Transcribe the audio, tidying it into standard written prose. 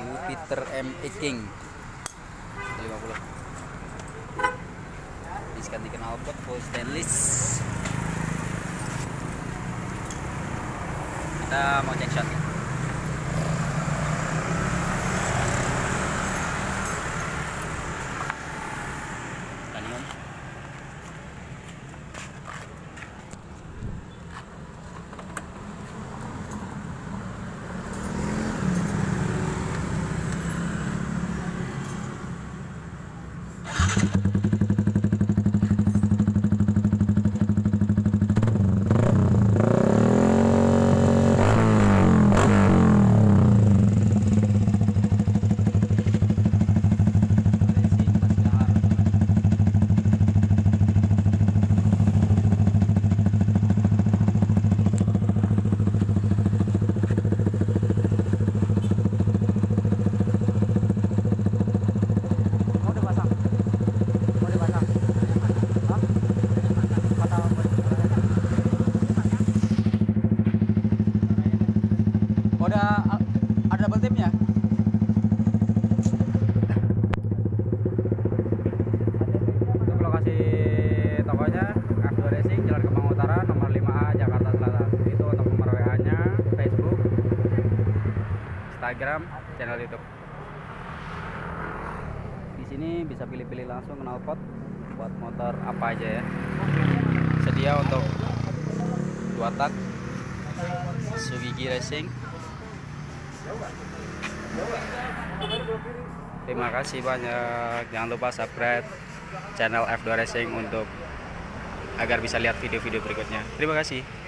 Jupiter ME King 150. Diskan di knalpot full stainless. Kita mau cek shot. Ada double tipnya. Untuk lokasi tokonya f2racing Jalan Kemang Utara nomor 5A Jakarta Selatan. Itu untuk nomor WA-nya, Facebook, Instagram, channel YouTube. Di sini bisa pilih-pilih langsung knalpot buat motor apa aja ya. Sedia untuk 2 tak Racing. Terima kasih banyak. Jangan lupa subscribe channel f2racing untuk agar bisa lihat video-video berikutnya. Terima kasih.